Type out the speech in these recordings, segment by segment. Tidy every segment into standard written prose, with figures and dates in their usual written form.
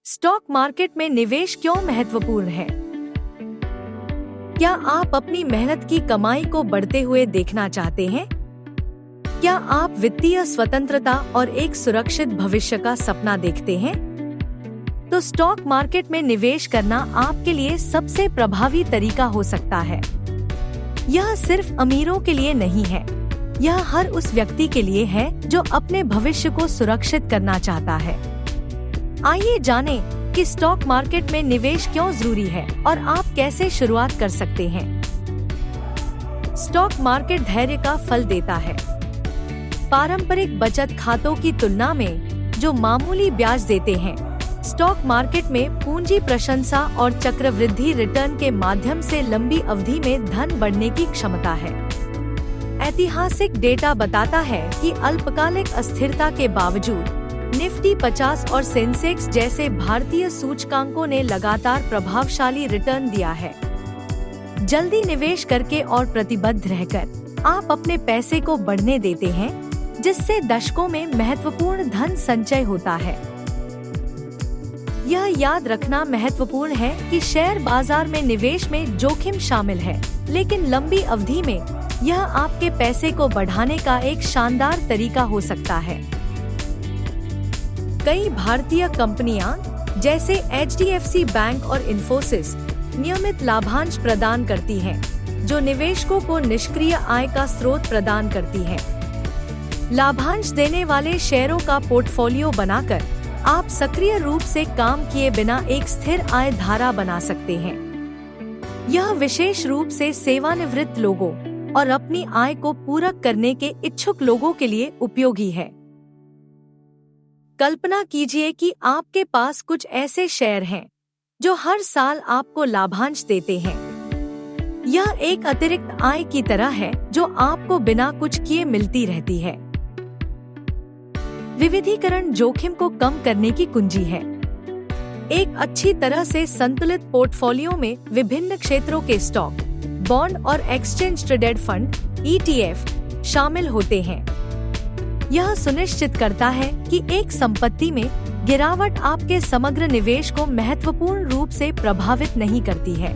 Stock market में निवेश क्यों महत्वपूर्ण है? क्या आप अपनी मेहनत की कमाई को बढ़ते हुए देखना चाहते हैं? क्या आप वित्तीय स्वतंत्रता और एक सुरक्षित भविष्य का सपना देखते हैं? तो स्टॉक मार्केट में निवेश करना आपके लिए सबसे प्रभावी तरीका हो सकता है। यह सिर्फ अमीरों के लिए नहीं है, यह हर उस व्यक्ति के लिए है जो अपने भविष्य को सुरक्षित करना चाहता है। आइए जानें कि स्टॉक मार्केट में निवेश क्यों जरूरी है और आप कैसे शुरुआत कर सकते हैं। स्टॉक मार्केट धैर्य का फल देता है। पारंपरिक बचत खातों की तुलना में जो मामूली ब्याज देते हैं, स्टॉक मार्केट में पूंजी प्रशंसा और चक्रवृद्धि रिटर्न के माध्यम से लंबी अवधि में धन बढ़ने की क्षमता है। ऐतिहासिक डेटा बताता है कि अल्पकालिक अस्थिरता के बावजूद निफ्टी 50 और सेंसेक्स जैसे भारतीय सूचकांकों ने लगातार प्रभावशाली रिटर्न दिया है। जल्दी निवेश करके और प्रतिबद्ध रहकर आप अपने पैसे को बढ़ने देते हैं, जिससे दशकों में महत्वपूर्ण धन संचय होता है। यह याद रखना महत्वपूर्ण है कि शेयर बाजार में निवेश में जोखिम शामिल है, लेकिन लंबी अवधि में यह आपके पैसे को बढ़ाने का एक शानदार तरीका हो सकता है। कई भारतीय कंपनियां जैसे HDFC बैंक और इन्फोसिस नियमित लाभांश प्रदान करती हैं, जो निवेशकों को निष्क्रिय आय का स्रोत प्रदान करती हैं। लाभांश देने वाले शेयरों का पोर्टफोलियो बनाकर आप सक्रिय रूप से काम किए बिना एक स्थिर आय धारा बना सकते हैं। यह विशेष रूप से सेवानिवृत्त लोगों और अपनी आय को पूरक करने के इच्छुक लोगों के लिए उपयोगी है। कल्पना कीजिए कि आपके पास कुछ ऐसे शेयर हैं जो हर साल आपको लाभांश देते हैं। यह एक अतिरिक्त आय की तरह है जो आपको बिना कुछ किए मिलती रहती है। विविधीकरण जोखिम को कम करने की कुंजी है। एक अच्छी तरह से संतुलित पोर्टफोलियो में विभिन्न क्षेत्रों के स्टॉक, बॉन्ड और एक्सचेंज ट्रेडेड फंड ETF शामिल होते हैं। यह सुनिश्चित करता है कि एक संपत्ति में गिरावट आपके समग्र निवेश को महत्वपूर्ण रूप से प्रभावित नहीं करती है।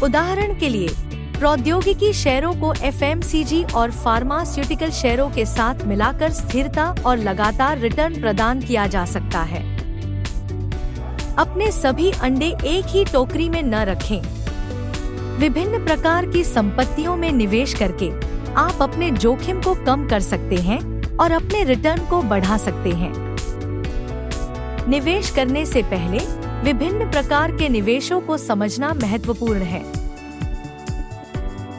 उदाहरण के लिए, प्रौद्योगिकी शेयरों को FMCG और फार्मास्यूटिकल शेयरों के साथ मिलाकर स्थिरता और लगातार रिटर्न प्रदान किया जा सकता है। अपने सभी अंडे एक ही टोकरी में न रखें। विभिन्न प्रकार की संपत्तियों में निवेश करके आप अपने जोखिम को कम कर सकते हैं और अपने रिटर्न को बढ़ा सकते हैं। निवेश करने से पहले विभिन्न प्रकार के निवेशों को समझना महत्वपूर्ण है।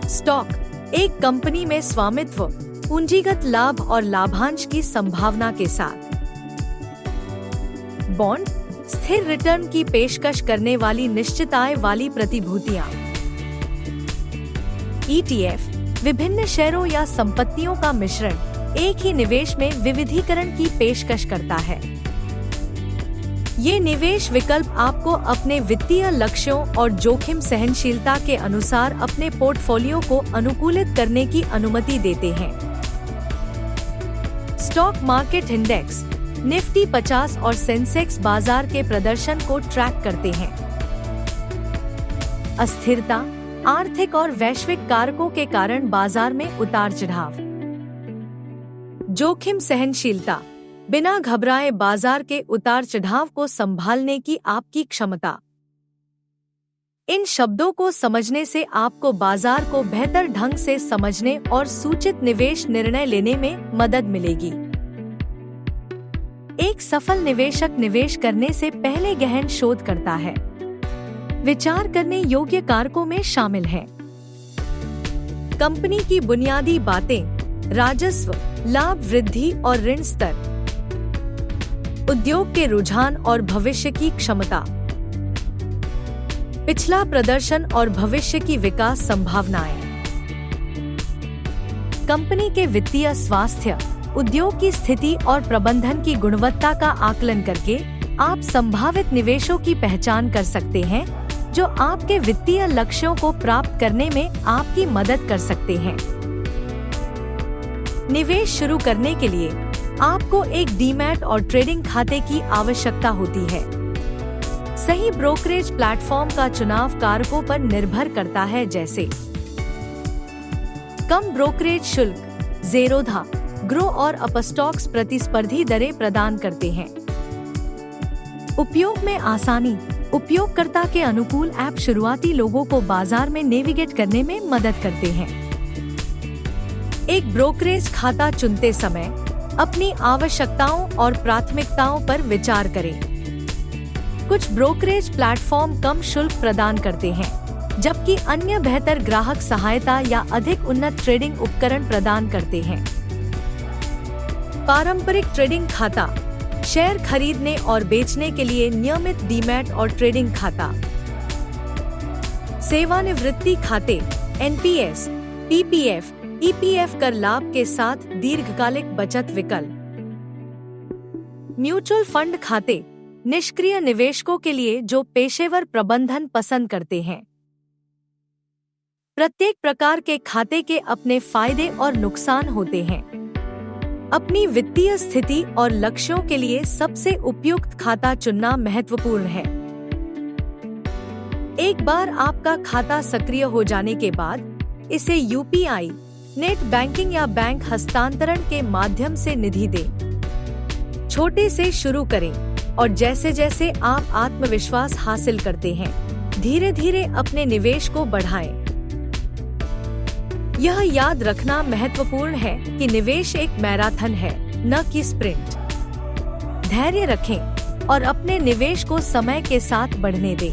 स्टॉक एक कंपनी में स्वामित्व, पूंजीगत लाभ और लाभांश की संभावना के साथ। बॉन्ड स्थिर रिटर्न की पेशकश करने वाली निश्चित आय वाली प्रतिभूतियां। ETF विभिन्न शेयरों या संपत्तियों का मिश्रण एक ही निवेश में विविधीकरण की पेशकश करता है। ये निवेश विकल्प आपको अपने वित्तीय लक्ष्यों और जोखिम सहनशीलता के अनुसार अपने पोर्टफोलियो को अनुकूलित करने की अनुमति देते हैं। स्टॉक मार्केट इंडेक्स निफ्टी 50 और सेंसेक्स बाजार के प्रदर्शन को ट्रैक करते हैं। अस्थिरता, आर्थिक और वैश्विक कारकों के कारण बाजार में उतार चढ़ाव। जोखिम सहनशीलता, बिना घबराए बाजार के उतार चढ़ाव को संभालने की आपकी क्षमता। इन शब्दों को समझने से आपको बाजार को बेहतर ढंग से समझने और सूचित निवेश निर्णय लेने में मदद मिलेगी। एक सफल निवेशक निवेश करने से पहले गहन शोध करता है। विचार करने योग्य कारकों में शामिल हैं कंपनी की बुनियादी बातें, राजस्व, लाभ वृद्धि और ऋण स्तर, उद्योग के रुझान और भविष्य की क्षमता, पिछला प्रदर्शन और भविष्य की विकास संभावनाएं, कंपनी के वित्तीय स्वास्थ्य, उद्योग की स्थिति और प्रबंधन की गुणवत्ता का आकलन करके आप संभावित निवेशों की पहचान कर सकते हैं जो आपके वित्तीय लक्ष्यों को प्राप्त करने में आपकी मदद कर सकते हैं। निवेश शुरू करने के लिए आपको एक डीमैट और ट्रेडिंग खाते की आवश्यकता होती है। सही ब्रोकरेज प्लेटफॉर्म का चुनाव कारकों पर निर्भर करता है, जैसे कम ब्रोकरेज शुल्क, ज़ेरोधा, ग्रो और अपस्टॉक्स प्रतिस्पर्धी दरें प्रदान करते हैं। उपयोग में आसानी, उपयोगकर्ता के अनुकूल ऐप शुरुआती लोगों को बाजार में नेविगेट करने में मदद करते हैं। एक ब्रोकरेज खाता चुनते समय अपनी आवश्यकताओं और प्राथमिकताओं पर विचार करें। कुछ ब्रोकरेज प्लेटफॉर्म कम शुल्क प्रदान करते हैं, जबकि अन्य बेहतर ग्राहक सहायता या अधिक उन्नत ट्रेडिंग उपकरण प्रदान करते हैं। पारंपरिक ट्रेडिंग खाता, शेयर खरीदने और बेचने के लिए नियमित डीमैट और ट्रेडिंग खाता। सेवानिवृत्ति खाते, एनपीएस, पीपीएफ, ईपीएफ कर लाभ के साथ दीर्घकालिक बचत विकल्प। म्यूचुअल फंड खाते, निष्क्रिय निवेशकों के लिए जो पेशेवर प्रबंधन पसंद करते हैं। प्रत्येक प्रकार के खाते के अपने फायदे और नुकसान होते हैं। अपनी वित्तीय स्थिति और लक्ष्यों के लिए सबसे उपयुक्त खाता चुनना महत्वपूर्ण है। एक बार आपका खाता सक्रिय हो जाने के बाद इसे यूपीआई, नेट बैंकिंग या बैंक हस्तांतरण के माध्यम से निधि दें। छोटे से शुरू करें और जैसे जैसे आप आत्मविश्वास हासिल करते हैं, धीरे धीरे अपने निवेश को बढ़ाएं। यह याद रखना महत्वपूर्ण है कि निवेश एक मैराथन है, न कि स्प्रिंट। धैर्य रखें और अपने निवेश को समय के साथ बढ़ने दें।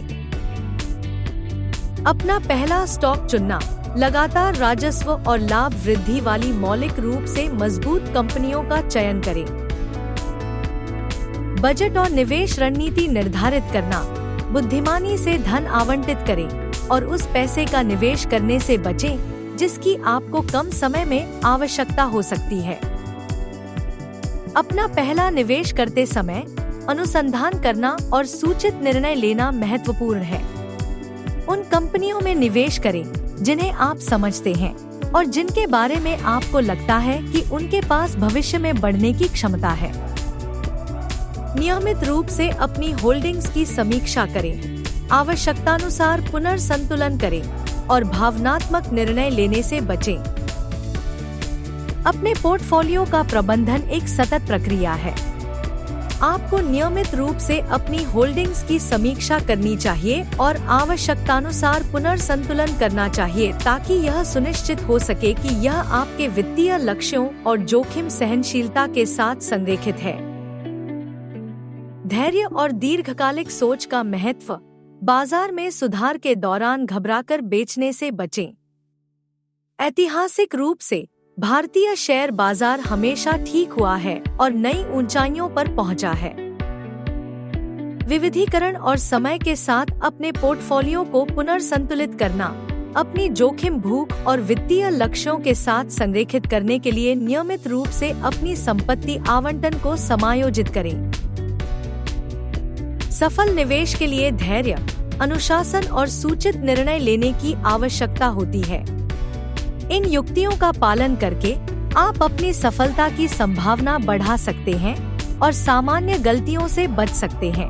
अपना पहला स्टॉक चुनना, लगातार राजस्व और लाभ वृद्धि वाली मौलिक रूप से मजबूत कंपनियों का चयन करें। बजट और निवेश रणनीति निर्धारित करना, बुद्धिमानी से धन आवंटित करें और उस पैसे का निवेश करने से बचें जिसकी आपको कम समय में आवश्यकता हो सकती है। अपना पहला निवेश करते समय अनुसंधान करना और सूचित निर्णय लेना महत्वपूर्ण है। उन कंपनियों में निवेश करें जिन्हें आप समझते हैं और जिनके बारे में आपको लगता है कि उनके पास भविष्य में बढ़ने की क्षमता है। नियमित रूप से अपनी होल्डिंग्स की समीक्षा करें, आवश्यकतानुसार पुनर्संतुलन करें और भावनात्मक निर्णय लेने से बचें। अपने पोर्टफोलियो का प्रबंधन एक सतत प्रक्रिया है। आपको नियमित रूप से अपनी होल्डिंग्स की समीक्षा करनी चाहिए और आवश्यकतानुसार पुनर्संतुलन करना चाहिए ताकि यह सुनिश्चित हो सके कि यह आपके वित्तीय लक्ष्यों और जोखिम सहनशीलता के साथ संरेखित है। धैर्य और दीर्घकालिक सोच का महत्व, बाजार में सुधार के दौरान घबराकर बेचने से बचें। ऐतिहासिक रूप से भारतीय शेयर बाजार हमेशा ठीक हुआ है और नई ऊंचाइयों पर पहुंचा है। विविधीकरण और समय के साथ अपने पोर्टफोलियो को पुनर्संतुलित करना, अपनी जोखिम भूख और वित्तीय लक्ष्यों के साथ संरेखित करने के लिए नियमित रूप से अपनी संपत्ति आवंटन को समायोजित करें। सफल निवेश के लिए धैर्य, अनुशासन और सूचित निर्णय लेने की आवश्यकता होती है। इन युक्तियों का पालन करके आप अपनी सफलता की संभावना बढ़ा सकते हैं और सामान्य गलतियों से बच सकते हैं।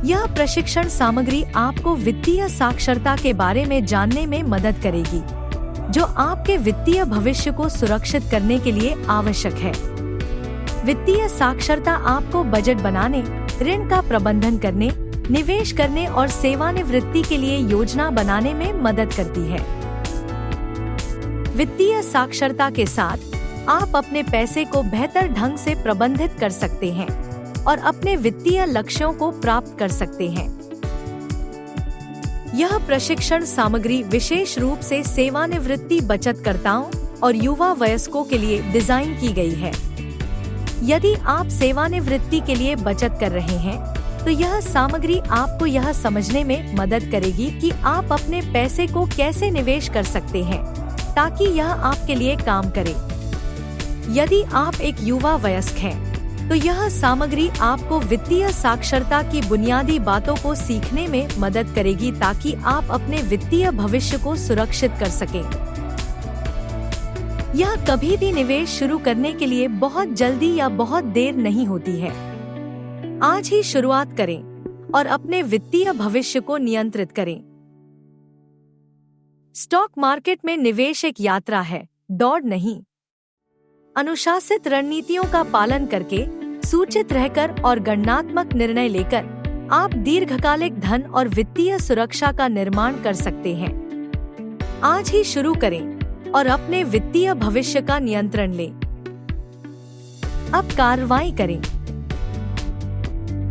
यह प्रशिक्षण सामग्री आपको वित्तीय साक्षरता के बारे में जानने में मदद करेगी, जो आपके वित्तीय भविष्य को सुरक्षित करने के लिए आवश्यक है। वित्तीय साक्षरता आपको बजट बनाने, ऋण का प्रबंधन करने, निवेश करने और सेवानिवृत्ति के लिए योजना बनाने में मदद करती है। वित्तीय साक्षरता के साथ आप अपने पैसे को बेहतर ढंग से प्रबंधित कर सकते हैं और अपने वित्तीय लक्ष्यों को प्राप्त कर सकते हैं। यह प्रशिक्षण सामग्री विशेष रूप से सेवानिवृत्ति बचतकर्ताओं और युवा वयस्कों के लिए डिजाइन की गई है। यदि आप सेवानिवृत्ति के लिए बचत कर रहे हैं, तो यह सामग्री आपको यह समझने में मदद करेगी कि आप अपने पैसे को कैसे निवेश कर सकते हैं ताकि यह आपके लिए काम करे। यदि आप एक युवा वयस्क हैं, तो यह सामग्री आपको वित्तीय साक्षरता की बुनियादी बातों को सीखने में मदद करेगी ताकि आप अपने वित्तीय भविष्य को सुरक्षित कर सकें। यह कभी भी निवेश शुरू करने के लिए बहुत जल्दी या बहुत देर नहीं होती है। आज ही शुरुआत करें और अपने वित्तीय भविष्य को नियंत्रित करें। स्टॉक मार्केट में निवेश एक यात्रा है, दौड़ नहीं। अनुशासित रणनीतियों का पालन करके, सूचित रहकर और गणनात्मक निर्णय लेकर आप दीर्घकालिक धन और वित्तीय सुरक्षा का निर्माण कर सकते हैं। आज ही शुरू करें और अपने वित्तीय भविष्य का नियंत्रण लें। अब कार्रवाई करें।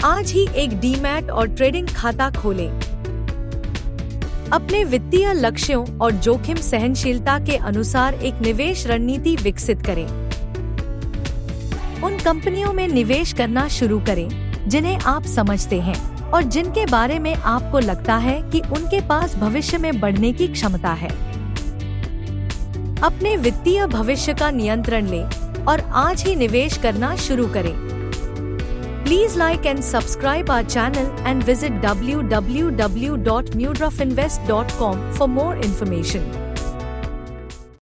आज ही एक डीमैट और ट्रेडिंग खाता खोलें। अपने वित्तीय लक्ष्यों और जोखिम सहनशीलता के अनुसार एक निवेश रणनीति विकसित करें। उन कंपनियों में निवेश करना शुरू करें जिन्हें आप समझते हैं और जिनके बारे में आपको लगता है कि उनके पास भविष्य में बढ़ने की क्षमता है। अपने वित्तीय भविष्य का नियंत्रण लें और आज ही निवेश करना शुरू करें। Please like and subscribe our channel and visit www.mudrafinvest.com for more information.